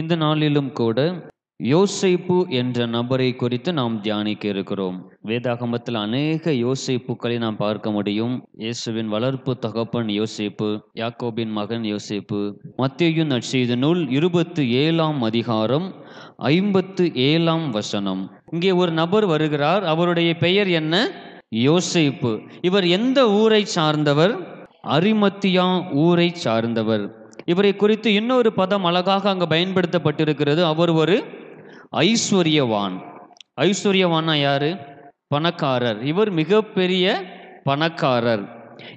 இந்த நாளிலும் கூட யோசேப்பு என்ற நபரை குறித்து நாம் தியானிக்க இருக்கிறோம். வேதாகமத்தில் அநேக யோசேப்புக்களை நாம் பார்க்க முடியும். இயேசுவின் வளர்ப்பு தகப்பன் யோசேப்பு, யாக்கோபின் மகன் யோசேப்பு. மத்தேயு நற்செய்தி நூல் 27ஆம் அதிகாரம் 57ஆம் வசனம். இங்கே ஒரு நபர் வருகிறார். அவருடைய பெயர் என்ன? யோசேப்பு. இவர் எந்த ஊரை சார்ந்தவர்? அரிமத்தியா ஊரை சார்ந்தவர். இவரை குறித்து இன்னொரு பதம் அழகாக அங்கு பயன்படுத்தப்பட்டிருக்கிறது. அவர் ஒரு ஐஸ்வர்யவான். ஐஸ்வர்யவானா யாரு? பணக்காரர். இவர் மிகப்பெரிய பணக்காரர்.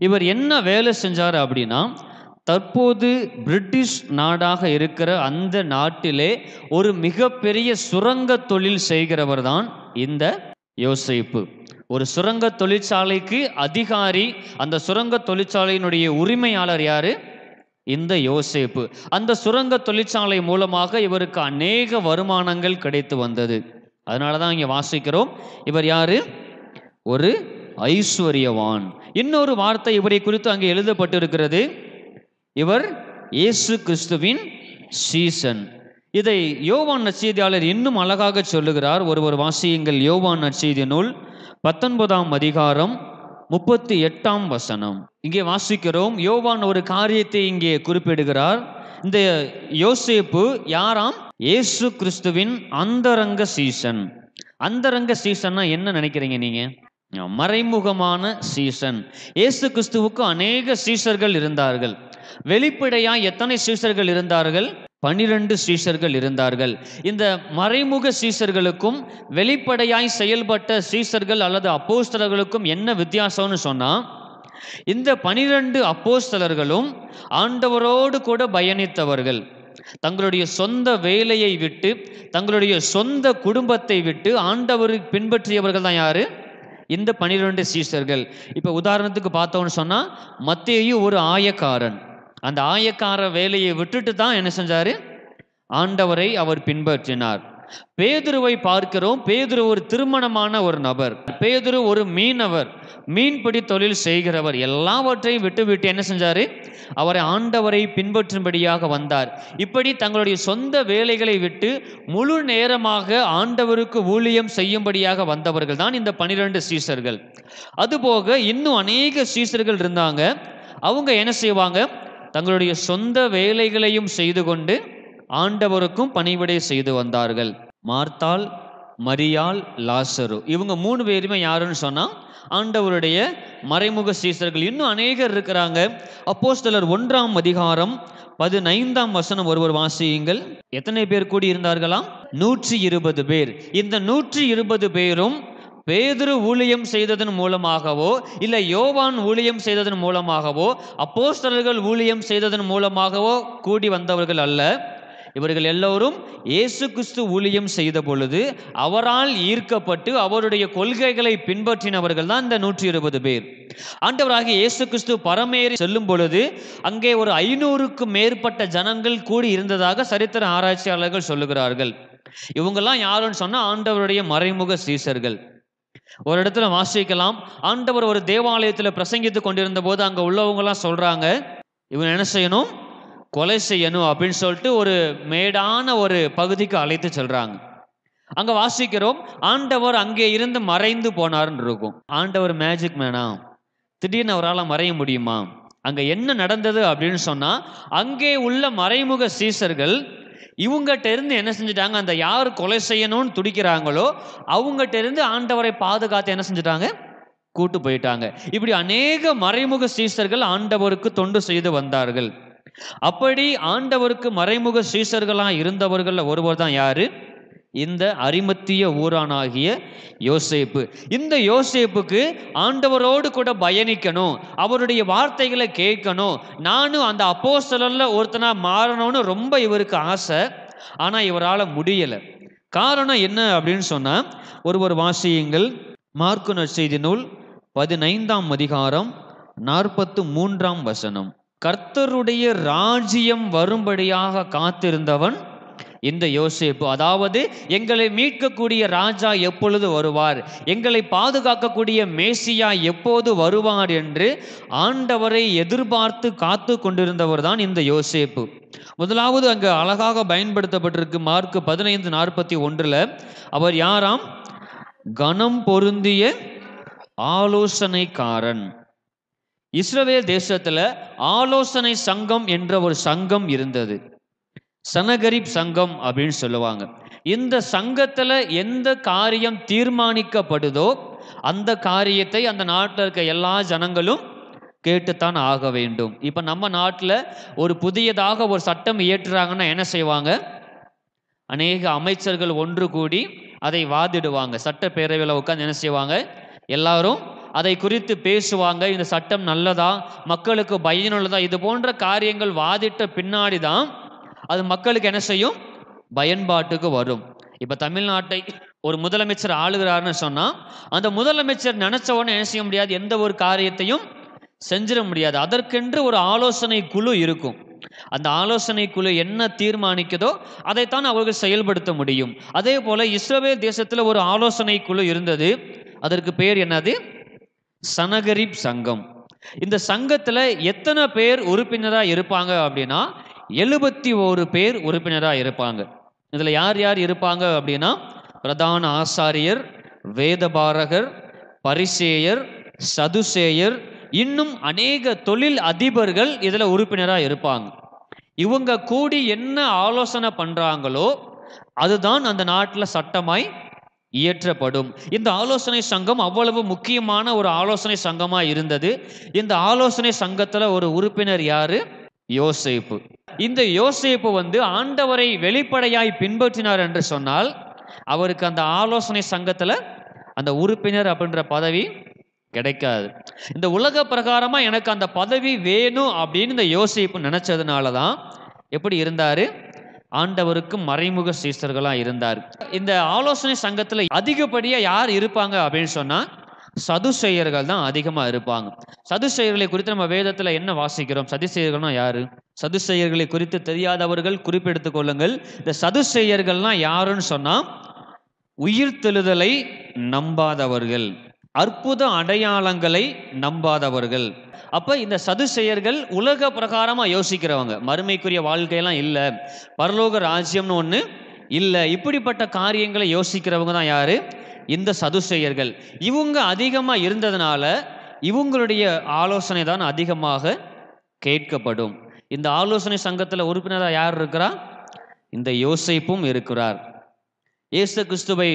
இவர் என்ன வேலை செஞ்சார் அப்படின்னா, தற்போது பிரிட்டிஷ் நாடாக இருக்கிற அந்த நாட்டிலே ஒரு மிகப்பெரிய சுரங்க தொழில் செய்கிறவர் தான் இந்த யோசேப்பு. ஒரு சுரங்க தொழிற்சாலைக்கு அதிகாரி. அந்த சுரங்க தொழிற்சாலையினுடைய உரிமையாளர் யாரு? இந்த யோசேப்பு. அந்த சுரங்க தொழிற்சாலை மூலமாக இவருக்கு அநேக வருமானங்கள் கிடைத்து வந்தது. அதனால தான் இங்கே வாசிக்கிறோம், இவர் யாரு? ஒரு ஐஸ்வர்யவான். இன்னொரு வார்த்தை இவரை குறித்து அங்கே எழுதப்பட்டிருக்கிறது, இவர் இயேசு கிறிஸ்துவின் சீசன். இதை யோவான் நற்செய்தியாளர் இன்னும் அழகாக சொல்லுகிறார். ஒருவர் வாசியுங்கள். யோவான் நற்செய்தி நூல் 19ஆம் அதிகாரம் 38ஆம் வசனம். இங்கே வாசிக்கிறோம். யோவான் ஒரு காரியத்தை இங்கே குறிப்பிடுகிறார். இந்த யோசேப்பு யாராம்? இயேசு கிறிஸ்துவின் அந்தரங்க சீசன். அந்தரங்க சீசன்னா என்ன நினைக்கிறீங்க நீங்க? மறைமுகமான சீசன். இயேசு கிறிஸ்துவுக்கு அநேக சீசர்கள் இருந்தார்கள். வெளிப்படையா எத்தனை சீசர்கள் இருந்தார்கள்? 12 சீசர்கள் இருந்தார்கள். இந்த மறைமுக சீசர்களுக்கும் வெளிப்படையாய் செயல்பட்ட சீசர்கள் அல்லது அப்போஸ்தலர்களுக்கும் என்ன வித்தியாசம்னு சொன்னா, இந்த 12 அப்போஸ்தலர்களும் ஆண்டவரோடு கூட பயணித்தவர்கள். தங்களுடைய சொந்த வேலையை விட்டு, தங்களுடைய சொந்த குடும்பத்தை விட்டு ஆண்டவரை பின்பற்றியவர்கள் தான் யாரு? இந்த 12 சீசர்கள். இப்ப உதாரணத்துக்கு பார்த்தோம்னு சொன்னா, மத்தேயு ஒரு ஆயக்காரன். அந்த ஆயக்கார வேலையை விட்டுட்டு தான் என்ன செஞ்சாரு? ஆண்டவரை அவர் பின்பற்றினார். பேதுருவை பார்க்கிறோம். பேதுரு ஒரு திருமணமான ஒரு நபர். பேதுரு ஒரு மீனவர், மீன்பிடி தொழில் செய்கிறவர். எல்லாவற்றையும் விட்டு என்ன செஞ்சாரு? அவரை ஆண்டவரை பின்பற்றும்படியாக வந்தார். இப்படி தங்களுடைய சொந்த வேலைகளை விட்டு முழு நேரமாக ஆண்டவருக்கு ஊழியம் செய்யும்படியாக வந்தவர்கள் தான் இந்த 12 சீசர்கள். அதுபோக இன்னும் அநேக சீசர்கள் இருந்தாங்க. அவங்க என்ன செய்வாங்க? தங்களுடைய சொந்த வேலைகளையும் செய்து கொண்டு ஆண்டவருக்கும் பணிவிடை செய்து வந்தார்கள். மார்த்தாள், மரியாள், லாசரு, இவங்க 3 பேருமே யாருன்னு சொன்னா ஆண்டவருடைய மறைமுக சீசர்கள். இன்னும் அநேகர் இருக்கிறாங்க. அப்போஸ்தலர் 1ஆம் அதிகாரம் 15ஆம் வசனம் ஒருவர் வாசியுங்கள். எத்தனை பேர் கூடி இருந்தார்களாம்? 120 பேர். இந்த 120 பேரும் பேதுரு ஊழியம் செய்ததன் மூலமாகவோ, இல்லை யோவான் ஊழியம் செய்ததன் மூலமாகவோ, அப்போஸ்தலர்கள் ஊழியம் செய்ததன் மூலமாகவோ கூடி வந்தவர்கள் அல்ல. இவர்கள் எல்லோரும் இயேசு கிறிஸ்து ஊழியம் செய்த பொழுது அவரால் ஈர்க்கப்பட்டு அவருடைய கொள்கைகளை பின்பற்றினவர்கள் தான் இந்த 120 பேர். ஆண்டவராகிய இயேசு கிறிஸ்து பரமேறி செல்லும் பொழுது அங்கே ஒரு 500க்கும் மேற்பட்ட ஜனங்கள் கூடி இருந்ததாக சரித்திர ஆராய்ச்சியாளர்கள் சொல்லுகிறார்கள். இவங்கெல்லாம் யாருன்னு சொன்னா ஆண்டவருடைய மறைமுக சீசர்கள். ஒரு இடத்துல வாசிக்கலாம், ஆண்டவர் ஒரு தேவாலயத்தில் பிரசங்கித்து கொண்டிருந்த போது அங்க உள்ளவங்கலாம் சொல்றாங்க, இவன் என்ன செய்யணும்? கொலை செய்யணும் அப்படின்னு சொல்லிட்டு ஒரு மேடான ஒரு பகுதிக்கு அழைத்து செல்றாங்க. அங்க வாசிக்கிறோம், ஆண்டவர் அங்கே இருந்து மறைந்து போனார்ன்னு இருக்கும். ஆண்டவர் மேஜிக் மேனா? திடீர்னு அவரால் மறைய முடியுமா? அங்க என்ன நடந்தது அப்படின்னு சொன்னா, அங்கே உள்ள மறைமுக சீசர்கள் இவங்ககிட்ட இருந்து என்ன செஞ்சுட்டாங்க? அந்த யார் கொலை செய்யணும்னு துடிக்கிறாங்களோ அவங்ககிட்ட இருந்து ஆண்டவரை பாதுகாத்து என்ன செஞ்சுட்டாங்க? கூட்டு போயிட்டாங்க. இப்படி அநேக மறைமுக சீசர்கள் ஆண்டவருக்கு தொண்டு செய்து வந்தார்கள். அப்படி ஆண்டவருக்கு மறைமுக சீசர்களா இருந்தவர்கள் ஒருவர் தான் யாரு? இந்த அரிமத்திய ஊரானாகிய யோசேப்பு. இந்த யோசேப்புக்கு ஆண்டவரோடு கூட பயணிக்கணும், அவருடைய வார்த்தைகளை கேட்கணும், நானும் அந்த அப்போஸ்தலர்ல ஒருத்தனா மாறணும்னு ரொம்ப இவருக்கு ஆசை. ஆனா இவரால் முடியல. காரணம் என்ன அப்படின்னு சொன்னா, ஒருவர் வாசியுங்கள். மார்க்கு நற்செய்தி நூல் 15ஆம் அதிகாரம் 43ஆம் வசனம். கர்த்தருடைய ராஜ்யம் வரும்படியாக காத்திருந்தவன் இந்த யோசேப்பு, அதாவது எங்களை மீட்கக்கூடிய ராஜா எப்பொழுது வருவார், எங்களை பாதுகாக்கக்கூடிய மேசியா எப்போது வருவார் என்று ஆண்டவரை எதிர்பார்த்து காத்து கொண்டிருந்தவர் தான் இந்த யோசேப்பு. முதலாவது அங்கு அழகாக பயன்படுத்தப்பட்டிருக்கு. மார்க் 15:41 அவர் யாராம்? கனம் பொருந்திய ஆலோசனைக்காரன். இஸ்ரவேல் தேசத்துல ஆலோசனை சங்கம் என்ற ஒரு சங்கம் இருந்தது. சனகரிப் சங்கம் அப்படின்னு சொல்லுவாங்க. இந்த சங்கத்துல எந்த காரியம் தீர்மானிக்கப்படுதோ அந்த காரியத்தை அந்த நாட்டில் இருக்க எல்லா ஜனங்களும் கேட்டுத்தான் ஆக வேண்டும். இப்ப நம்ம நாட்டில் ஒரு புதியதாக ஒரு சட்டம் இயற்றுறாங்கன்னா என்ன செய்வாங்க? அநேக அமைச்சர்கள் ஒன்று கூடி அதை வாதிடுவாங்க. சட்டப்பேரவையில் உட்காந்து என்ன செய்வாங்க? எல்லாரும் அதை குறித்து பேசுவாங்க. இந்த சட்டம் நல்லதா, மக்களுக்கு பயனுள்ளதா, இது போன்ற காரியங்கள் வாதிட்ட பின்னாடி தான் அது மக்களுக்கு என்ன செய்யும்? பயன்பாட்டுக்கு வரும். இப்ப தமிழ்நாட்டை ஒரு முதலமைச்சர் ஆளுகிறாருன்னு சொன்னா அந்த முதலமைச்சர் நினைச்ச உடனே என்ன செய்ய முடியாது? எந்த ஒரு காரியத்தையும் செஞ்சிட முடியாது. அதற்கென்று ஒரு ஆலோசனை குழு இருக்கும். அந்த ஆலோசனை குழு என்ன தீர்மானிக்குதோ அதைத்தான் அவர்கள் செயல்படுத்த முடியும். அதே போல இஸ்ரவேல் தேசத்துல ஒரு ஆலோசனை குழு இருந்தது. அதற்கு பேர் என்னது? சனகரிப் சங்கம். இந்த சங்கத்துல எத்தனை பேர் உறுப்பினரா இருப்பாங்க அப்படின்னா 71 பேர் உறுப்பினரா இருப்பாங்க. இதுல யார் யார் இருப்பாங்க அப்படின்னா பிரதான ஆசாரியர், வேதபாரகர், பரிசேயர், சதுசேயர், இன்னும் அநேக தொழில் அதிபர்கள் இதுல உறுப்பினரா இருப்பாங்க. இவங்க கூடி என்ன ஆலோசனை பண்றாங்களோ அதுதான் அந்த நாட்டில் சட்டமாய் இயற்றப்படும். இந்த ஆலோசனை சங்கம் அவ்வளவு முக்கியமான ஒரு ஆலோசனை சங்கமா இருந்தது. இந்த ஆலோசனை சங்கத்துல ஒரு உறுப்பினர் யாரு? யோசேப்பு. இந்த யோசேப்பு ஆண்டவரை வெளிப்படையாய் பின்பற்றினார் என்று சொன்னால் அவருக்கு அந்த ஆலோசனை சங்கத்துல அந்த உறுப்பினர் அப்படின்ற பதவி கிடைக்காது. இந்த உலக பிரகாரமா எனக்கு அந்த பதவி வேணும் அப்படின்னு இந்த யோசேப்பு நினைச்சதுனாலதான் எப்படி இருந்தாரு? ஆண்டவருக்கு மறைமுக சீஷர்களா இருந்தார். இந்த ஆலோசனை சங்கத்துல அதிகப்படியா யார் இருப்பாங்க அப்படின்னு சொன்னா சதுசேயர்கள் தான் அதிகமா இருப்பாங்க. சதுசேயர்களை குறித்து நம்ம வேதத்துல என்ன வாசிக்கிறோம்? சதுசேயர்கள்னா யாரு? சதுசேயர்களை குறித்து தெரியாதவர்கள் குறிப்பெடுத்துக் கொள்ளுங்கள். இந்த சதுசேயர்கள்லாம் யாருன்னு சொன்னா உயிர்த்தெழுதலை நம்பாதவர்கள், அற்புத அடையாளங்களை நம்பாதவர்கள். அப்ப இந்த சதுசேயர்கள் உலக பிரகாரமா யோசிக்கிறவங்க. மறுமைக்குரிய வாழ்க்கையெல்லாம் இல்லை, பரலோக ராஜ்யம்னு ஒண்ணு இல்லை, இப்படிப்பட்ட காரியங்களை யோசிக்கிறவங்க தான் யாரு? இந்த சதுசேயர்கள். இவங்க அதிகமா இருந்ததுனால இவங்களுடைய ஆலோசனை தான் அதிகமாக கேட்கப்படும். இந்த ஆலோசனை சங்கத்துல உறுப்பினராக யார் இருக்கிறா? இந்த யோசேப்பும் இருக்கிறார். இயேசு கிறிஸ்துவை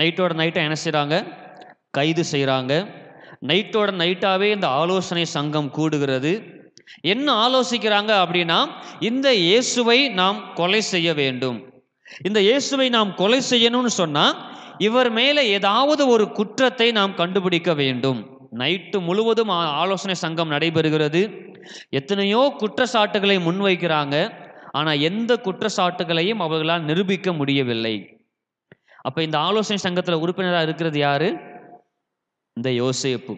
நைட்டோட நைட்டை என்ன செய்றாங்க? கைது செய்கிறாங்க. நைட்டோட நைட்டாவே இந்த ஆலோசனை சங்கம் கூடுகிறது. என்ன ஆலோசிக்கிறாங்க அப்படின்னா இந்த இயேசுவை நாம் கொலை செய்ய வேண்டும். இந்த இயேசுவை நாம் கொலை செய்யணும்னு சொன்னா இவர் மேல ஏதாவது ஒரு குற்றத்தை நாம் கண்டுபிடிக்க வேண்டும். நைட்டு முழுவதும் ஆலோசனை சங்கம் நடைபெறுகிறது. எத்தனையோ குற்றச்சாட்டுகளை முன்வைக்கிறாங்க. ஆனா எந்த குற்றச்சாட்டுகளையும் அவர்களால் நிரூபிக்க முடியவில்லை. அப்ப இந்த ஆலோசனை சங்கத்துல உறுப்பினராக இருக்கிறது யாரு? இந்த யோசேப்பு.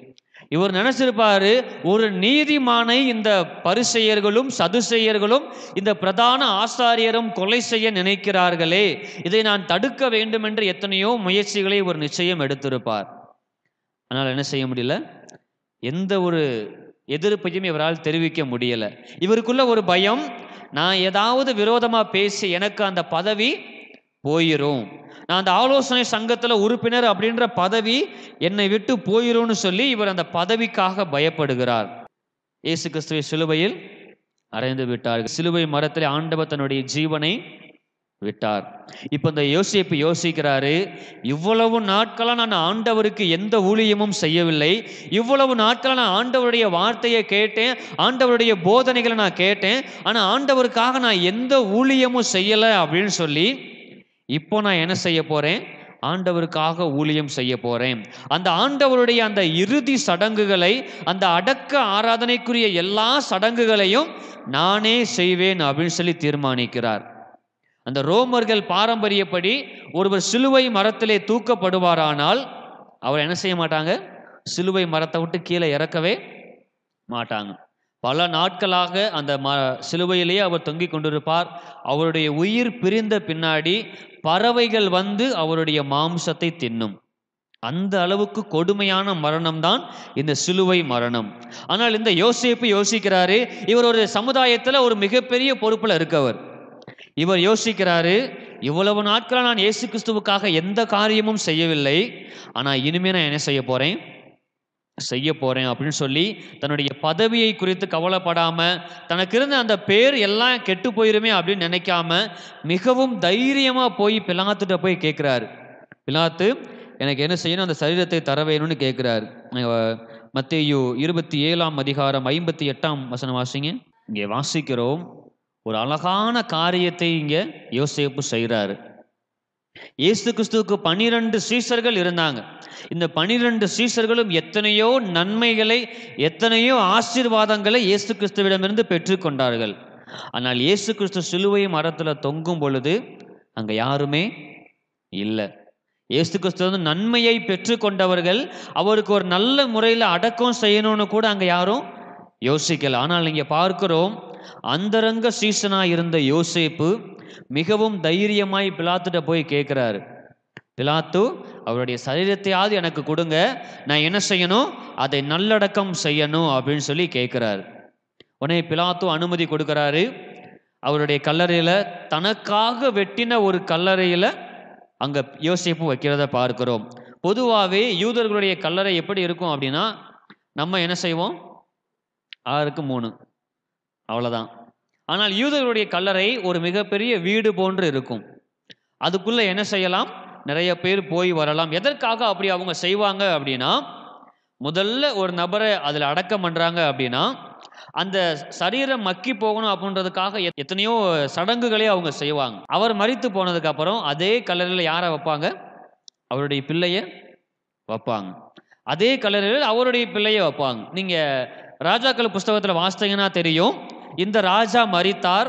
இவர் நினைச்சிருப்பாரு, ஒரு நீதிமானை இந்த பரிசேயர்களும் சதுசேயர்களும் இந்த பிரதான ஆசாரியரும் கொலை செய்ய நினைக்கிறார்களே, இதை நான் தடுக்க வேண்டும் என்று எத்தனையோ முயற்சிகளை ஒரு நிச்சயம் எடுத்திருப்பார். ஆனால் என்ன செய்ய முடியல? எந்த ஒரு எதிர்ப்பையும் இவரால் தெரிவிக்க முடியல. இவருக்குள்ள ஒரு பயம், நான் ஏதாவது விரோதமா பேசி எனக்கு அந்த பதவி போயிரும், நான் அந்த ஆலோசனை சங்கத்துல உறுப்பினர் அப்படின்ற பதவி என்னை விட்டு போயிரும்னு சொல்லி இவர் அந்த பதவிக்காக பயப்படுகிறார். இயேசு கிறிஸ்துவை சிலுவையில் அறைந்து விட்டார். சிலுவை மரத்திலே ஆண்டவர் தன்னுடைய ஜீவனை விட்டார். இப்ப இந்த யோசேப்பு யோசிக்கிறாரு, இவ்வளவு நாட்களா நான் ஆண்டவருக்கு எந்த ஊழியமும் செய்யவில்லை, இவ்வளவு நாட்களா நான் ஆண்டவருடைய வார்த்தையை கேட்டேன், ஆண்டவருடைய போதனைகளை நான் கேட்டேன், ஆனா ஆண்டவருக்காக நான் எந்த ஊழியமும் செய்யலை அப்படின்னு சொல்லி இப்போ நான் என்ன செய்ய போறேன்? ஆண்டவருக்காக ஊழியம் செய்ய போறேன். அந்த ஆண்டவருடைய அந்த இறுதி சடங்குகளை, அந்த அடக்க ஆராதனைக்குரிய எல்லா சடங்குகளையும் நானே செய்வேன் அப்படின்னு சொல்லி தீர்மானிக்கிறார். அந்த ரோமர்கள் பாரம்பரியப்படி ஒருவர் சிலுவை மரத்திலே தூக்கப்படுவாரானால் அவர் என்ன செய்ய மாட்டாங்க? சிலுவை மரத்தை விட்டு கீழே இறக்கவே மாட்டாங்க. பல நாட்களாக அந்த சிலுவையிலேயே அவர் தொங்கிக் கொண்டிருப்பார். அவருடைய உயிர் பிரிந்த பின்னாடி பறவைகள் வந்து அவருடைய மாம்சத்தை தின்னும். அந்த அளவுக்கு கொடுமையான மரணம் தான் இந்த சிலுவை மரணம். ஆனால் இந்த யோசேப்பு யோசிக்கிறாரு, இவர் ஒரு சமுதாயத்துல ஒரு மிகப்பெரிய பொறுப்புல இருக்கவர். இவர் யோசிக்கிறாரு, இவ்வளவு நாட்களா நான் இயேசு கிறிஸ்துவுக்காக எந்த காரியமும் செய்யவில்லை, ஆனா இனிமே நான் என்ன செய்ய போறேன் அப்படின்னு சொல்லி தன்னுடைய பதவியை குறித்து கவலைப்படாம, தனக்கு இருந்த அந்த பேர் எல்லாம் கெட்டு போயிருமே அப்படின்னு நினைக்காம மிகவும் தைரியமா போய் பிலாத்துட்ட போய் கேட்கிறாரு. பிலாத்து, எனக்கு என்ன செய்யணும், அந்த சரீரத்தை தர வேணும்னு கேட்கிறாரு. மத்தேயு 27ஆம் அதிகாரம் 58ஆம் வசனம் வாசிங்க. இங்கே வாசிக்கிறோம், ஒரு அழகான காரியத்தை இங்க யோசேப்பு செய்கிறாரு. இயேசு கிறிஸ்துவுக்கு 12 சீஷர்கள் இருந்தாங்க. இந்த 12 சீஷர்களும் எத்தனையோ நன்மைகளை, எத்தனையோ ஆசீர்வாதங்களை இயேசு கிறிஸ்துவிடமிருந்து பெற்றுக்கொண்டார்கள். ஆனால் இயேசு கிறிஸ்து சிலுவை மரத்துல தொங்கும் பொழுது அங்க யாருமே இல்லை. இயேசு கிறிஸ்து வந்து நன்மையை பெற்றுக்கொண்டவர்கள், அவருக்கு ஒரு நல்ல முறையில் அடக்கம் செய்யணும்னு கூட அங்க யாரும் யோசிக்கல. ஆனால் இங்க பார்க்கிறோம், அந்தரங்க சீசனா இருந்த யோசேப்பு மிகவும் தைரியமாய் பிலாத்துட்ட போய் கேட்கிறாரு. பிலாத்து, அவருடைய சரீரத்தையாவது எனக்கு கொடுங்க, நான் என்ன செய்யணும், அதை நல்லடக்கம் செய்யணும் அப்படின்னு சொல்லி கேட்கிறாரு. உடனே பிலாத்து அனுமதி கொடுக்கிறாரு. அவருடைய கல்லறையில, தனக்காக வெட்டின ஒரு கல்லறையில அங்க யோசேப்பு வைக்கிறத பார்க்கிறோம். பொதுவாகவே யூதர்களுடைய கல்லறை எப்படி இருக்கும் அப்படின்னா, நம்ம என்ன செய்வோம், 6க்கு 3 அவ்வளவுதான். ஆனால் யூதர்களுடைய கல்லறை ஒரு மிகப்பெரிய வீடு போன்று இருக்கும். அதுக்குள்ள என்ன செய்யலாம், நிறைய பேர் போய் வரலாம். எதற்காக அப்படி அவங்க செய்வாங்க அப்படின்னா, முதல்ல ஒரு நபரை அதில் அடக்கம் பண்றாங்க அப்படின்னா, அந்த சரீரம் மக்கி போகணும் அப்படின்றதுக்காக எத்தனையோ சடங்குகளே அவங்க செய்வாங்க. அவர் மரித்து போனதுக்கு அப்புறம் அதே கல்லறையில் யாரை வைப்பாங்க, அவருடைய பிள்ளைய வைப்பாங்க. அதே கல்லறையில் அவருடைய பிள்ளைய வைப்பாங்க. நீங்க ராஜாக்கள் புஸ்தகத்தில் வாசித்தீங்கன்னா தெரியும், இந்த ராஜா மரித்தார்,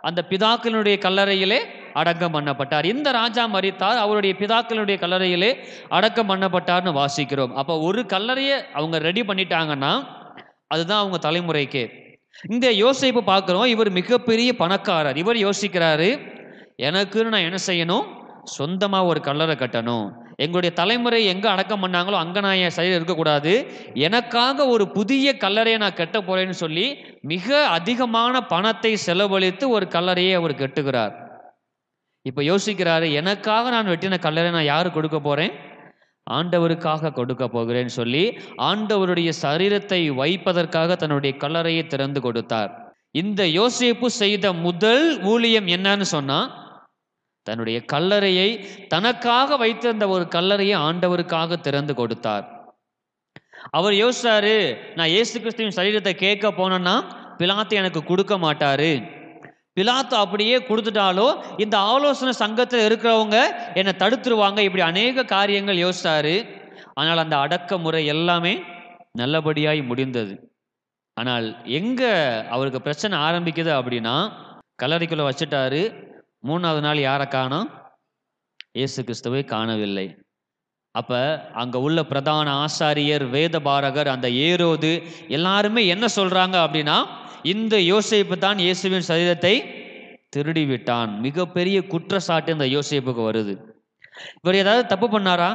அந்த பிதாக்களுடைய கல்லறையிலே அடக்கம் பண்ணப்பட்டார். இந்த ராஜா மரித்தார், அவருடைய பிதாக்களுடைய கல்லறையிலே அடக்கம் பண்ணப்பட்டார்னு வாசிக்கிறோம். அப்போ ஒரு கல்லறையை அவங்க ரெடி பண்ணிட்டாங்கன்னா அதுதான் அவங்க தலைமுறைக்கு. இந்த யோசேப்பு பார்க்கிறோம், இவர் மிகப்பெரிய பணக்காரர். இவர் யோசிக்கிறாரு, எனக்குன்னு நான் என்ன செய்யணும், சொந்தமா ஒரு கல்லறை கட்டணும். எங்களுடைய தலைமுறை எங்க அடக்கம் பண்ணாங்களோ அங்க நான் என் சரீரம் இருக்கக்கூடாது. எனக்காக ஒரு புதிய கல்லறையை நான் கட்ட போறேன்னு சொல்லி மிக அதிகமான பணத்தை செலவழித்து ஒரு கல்லறையை அவர் கட்டுகிறார். இப்ப யோசிக்கிறாரு, எனக்காக நான் வெட்டின கல்லறை நான் யாரு கொடுக்க போறேன், ஆண்டவருக்காக கொடுக்க போகிறேன்னு சொல்லி ஆண்டவருடைய சரீரத்தை வைப்பதற்காக தன்னுடைய கல்லறையை திறந்து கொடுத்தார். இந்த யோசேப்பு செய்த முதல் ஊழியம் என்னன்னு சொன்னா, தன்னுடைய கல்லறையை, தனக்காக வைத்திருந்த ஒரு கல்லறையை ஆண்டவருக்காக திறந்து கொடுத்தார். அவர் யோசிச்சாரு, நான் இயேசு கிறிஸ்துவின் சரீரத்தை கேட்க போனேன்னா பிலாத்து எனக்கு கொடுக்க மாட்டாரு. பிலாத்து அப்படியே கொடுத்துட்டாலோ இந்த ஆலோசனை சங்கத்தில் இருக்கிறவங்க என்னை தடுத்துருவாங்க. இப்படி அநேக காரியங்கள் யோசிச்சாரு. ஆனால் அந்த அடக்குமுறை எல்லாமே நல்லபடியாய் முடிந்தது. ஆனால் எங்க அவருக்கு பிரச்சனை ஆரம்பிக்குது அப்படின்னா, கல்லறைக்குள்ள வச்சுட்டாரு. 3வது நாள் யாரை காணோம், இயேசு கிறிஸ்துவை காணவில்லை. அப்ப அங்க உள்ள பிரதான ஆசாரியர், வேத பாரகர், அந்த ஏரோது எல்லாருமே என்ன சொல்றாங்க அப்படின்னா, இந்த யோசேப்பு தான் இயேசுவின் சரீரத்தை திருடி விட்டான். மிகப்பெரிய குற்றச்சாட்டு இந்த யோசேப்புக்கு வருது. இவர் ஏதாவது தப்பு பண்ணாரா,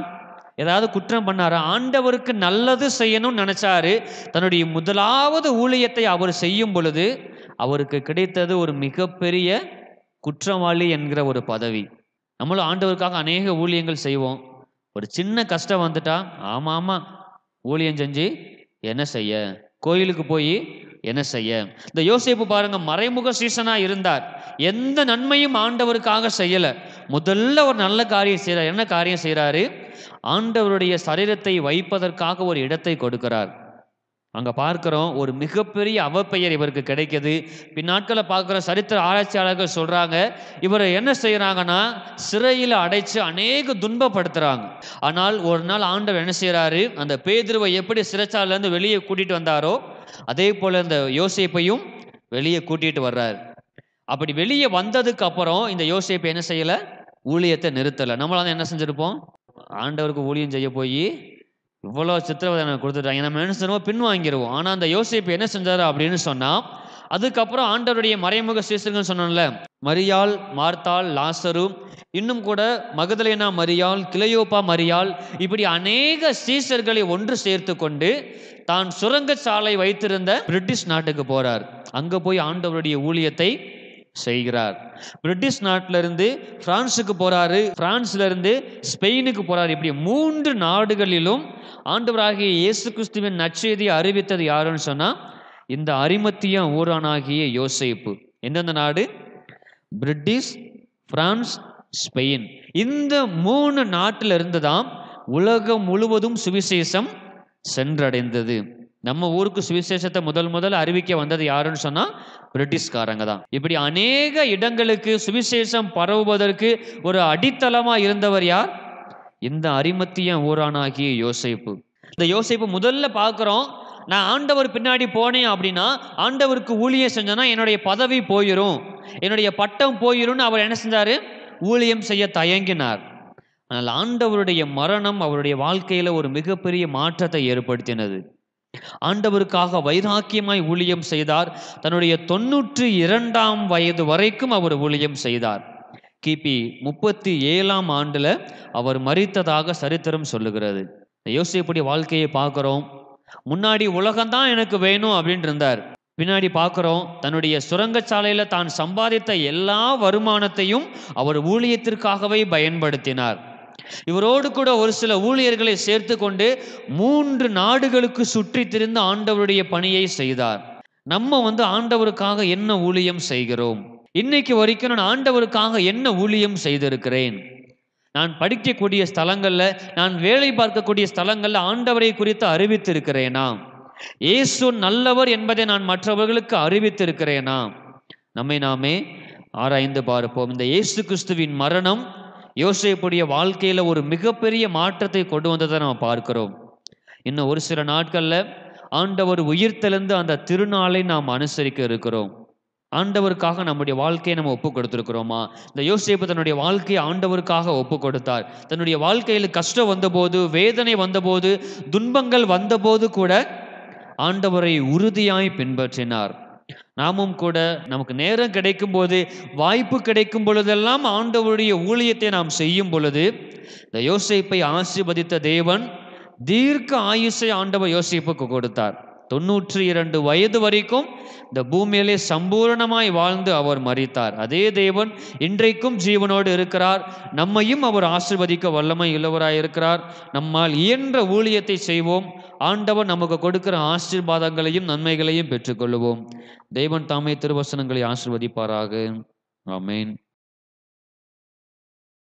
ஏதாவது குற்றம் பண்ணாரா? ஆண்டவருக்கு நல்லது செய்யணும்னு நினைச்சாரு. தன்னுடைய முதலாவது ஊழியத்தை அவர் செய்யும் பொழுது அவருக்கு கிடைத்தது ஒரு மிகப்பெரிய குற்றவாளி என்கிற ஒரு பதவி. நம்மளும் ஆண்டவருக்காக அநேக ஊழியங்கள் செய்வோம். ஒரு சின்ன கஷ்டம் வந்துட்டா, ஆமா ஆமா ஊழியம் செஞ்சு என்ன செய்ய, கோயிலுக்கு போய் என்ன செய்ய. இந்த யோசேப்பு பாருங்க, மறைமுக சீசனா இருந்தார். எந்த நன்மையும் ஆண்டவருக்காக செய்யல. முதல்ல ஒரு நல்ல காரியம் செய்யறார். என்ன காரியம் செய்யறாரு, ஆண்டவருடைய சரீரத்தை வைப்பதற்காக ஒரு இடத்தை கொடுக்கிறார். அங்க பார்க்கிறோம், ஒரு மிகப்பெரிய அவப்பெயர் இவருக்கு கிடைக்குது. பின்னாட்களை பார்க்கிற சரித்திர ஆராய்ச்சியாளர்கள் சொல்றாங்க, இவர் என்ன செய்யறாங்கன்னா சிறையில் அடைச்சு அநேக துன்பப்படுத்துறாங்க. ஆனால் ஒரு நாள் ஆண்டவர் என்ன செய்யறாரு, அந்த பேதுருவை எப்படி சிறைச்சாலையில இருந்து வெளியே கூட்டிட்டு வந்தாரோ அதே போல இந்த யோசேப்பையும் வெளியே கூட்டிட்டு வர்றாரு. அப்படி வெளியே வந்ததுக்கு அப்புறம் இந்த யோசேப்பு என்ன செய்யல, ஊழியத்தை நிறுத்தல. நம்மளால என்ன செஞ்சிருப்போம், ஆண்டவருக்கு ஊழியம் செய்ய போய் இவ்வளோ சித்திரவதை எனக்கு கொடுத்துட்டாங்க, நம்ம என்ன செய்வோம், பின்வாங்கிடுவோம். ஆனால் அந்த யோசேப்பு என்ன செஞ்சாரு அப்படின்னு சொன்னால், அதுக்கப்புறம் ஆண்டவருடைய மறைமுக சீசர்கள் சொன்னோம்ல, மரியாள், மார்த்தாள், லாசரு, இன்னும் கூட மகதலேனா மரியாள், கிளையோப்பா மரியாள், இப்படி அநேக சீசர்களை ஒன்று சேர்த்து கொண்டு தான் சுரங்கச்சாலை வைத்திருந்த பிரிட்டிஷ் நாட்டுக்கு போறார். அங்க போய் ஆண்டவருடைய ஊழியத்தை செய்கிறார். பிரிட்டிஷ் நாட்டில இருந்து பிரான்சுக்கு போறாரு, பிரான்ஸ்ல இருந்து ஸ்பெயினுக்கு போறாரு. இப்படி 3 நாடுகளிலும் ஆண்டவராகிய இயேசு கிறிஸ்துவின் நற்செய்தியை அறிவித்தது யாருன்னு சொன்னா, இந்த அரிமத்தியா ஊரானாகிய யோசேப்பு. எந்தெந்த நாடு? British, France, Spain. இந்த 3 நாட்டில இருந்து தான் உலகம் முழுவதும் சுவிசேஷம் சென்றடைந்தது. நம்ம ஊருக்கு சுவிசேஷத்தை முதல் அறிவிக்க வந்தது யாருன்னு சொன்னா பிரிட்டிஷ்காரங்க தான். இப்படி அநேக இடங்களுக்கு சுவிசேஷம் பரவுவதற்கு ஒரு அடித்தளமா இருந்தவர் யார்? இந்த அரிமத்தியா ஊரானாகிய யோசேப்பு. இந்த யோசேப்பு முதல்ல பார்க்கிறோம், நான் ஆண்டவர் பின்னாடி போனேன் அப்படின்னா, ஆண்டவருக்கு ஊழியம் செஞ்சேன்னா என்னுடைய பதவி போயிரும், என்னுடைய பட்டம் போயிரும்னு அவர் என்ன செஞ்சாரு? ஊழியம் செய்ய தயங்கினார். ஆனால் ஆண்டவருடைய மரணம் அவருடைய வாழ்க்கையில ஒரு மிகப்பெரிய மாற்றத்தை ஏற்படுத்தினது. ஆண்டவருக்காக வைராக்கியமாய் ஊழியம் செய்தார். தன்னுடைய 92ஆம் வயது வரைக்கும் அவர் ஊழியம் செய்தார். கிபி 37ஆம் ஆண்டுல அவர் மரித்ததாக சரித்திரம் சொல்லுகிறது. யோசேப்புடைய வாழ்க்கையை பார்க்கிறோம். முன்னாடி உலகம்தான் எனக்கு வேணும் அப்படின்னு இருந்தார். பின்னாடி பார்க்கிறோம், தன்னுடைய சுரங்கச்சாலையில தான் சம்பாதித்த எல்லா வருமானத்தையும் அவர் ஊழியத்திற்காகவே பயன்படுத்தினார். இவரோடு கூட ஒரு சில ஊழியர்களை சேர்த்து கொண்டு 3 நாடுகளுக்கு சுற்றி திரிந்து ஆண்டவருடைய பணியை செய்தார். நம்ம ஆண்டவருக்காக என்ன ஊழியம் செய்கிறோம்? இன்னைக்கு வரைக்கும் நான் ஆண்டவருக்காக என்ன ஊழியம் செய்திருக்கிறேன்? நான் படிக்கக்கூடிய ஸ்தலங்கள்ல, நான் வேலை பார்க்கக்கூடிய ஸ்தலங்கள்ல ஆண்டவரை குறித்து அறிவித்திருக்கிறேனா? இயேசு நல்லவர் என்பதை நான் மற்றவர்களுக்கு அறிவித்திருக்கிறேனா? நம்மை நாமே ஆராய்ந்து பார்ப்போம். இந்த இயேசு கிறிஸ்துவின் மரணம் யோசேப்புடைய வாழ்க்கையில ஒரு மிகப்பெரிய மாற்றத்தை கொண்டு வந்ததை நம்ம பார்க்கிறோம். இன்னும் ஒரு சில நாட்கள்ல ஆண்டவர் உயிர்த்தெழுந்து அந்த திருநாளை நாம் அனுசரிக்க இருக்கிறோம். ஆண்டவருக்காக நம்முடைய வாழ்க்கையை நம்ம ஒப்பு கொடுத்திருக்கிறோமா? இந்த யோசேப்பு தன்னுடைய வாழ்க்கையை ஆண்டவருக்காக ஒப்பு கொடுத்தார். தன்னுடைய வாழ்க்கையில் கஷ்டம் வந்தபோது, வேதனை வந்தபோது, துன்பங்கள் வந்தபோது கூட ஆண்டவரை உறுதியாய் பின்பற்றினார். நாமும் கூட நமக்கு நேரம் கிடைக்கும் போது, வாய்ப்பு கிடைக்கும் பொழுதெல்லாம் ஆண்டவருடைய ஊழியத்தை நாம் செய்யும் பொழுது, இந்த யோசேப்பை ஆசீர்வதித்த தேவன் தீர்க்க ஆயுசை ஆண்டவர் யோசேப்புக்கு கொடுத்தார். 92 வயது வரைக்கும் இந்த பூமியிலே சம்பூரணமாய் வாழ்ந்து அவர் மரித்தார். அதே தேவன் இன்றைக்கும் ஜீவனோடு இருக்கிறார். நம்மையும் அவர் ஆசீர்வதிக்க வல்லமை உள்ளவராய் இருக்கிறார். நம்மால் இயன்ற ஊழியத்தை செய்வோம். ஆண்டவர் நமக்கு கொடுக்கிற ஆசீர்வாதங்களையும் நன்மைகளையும் பெற்றுக்கொள்வோம். தேவன் தாமே திருவசனங்களை ஆசீர்வதிப்பாராக. ஆமென்.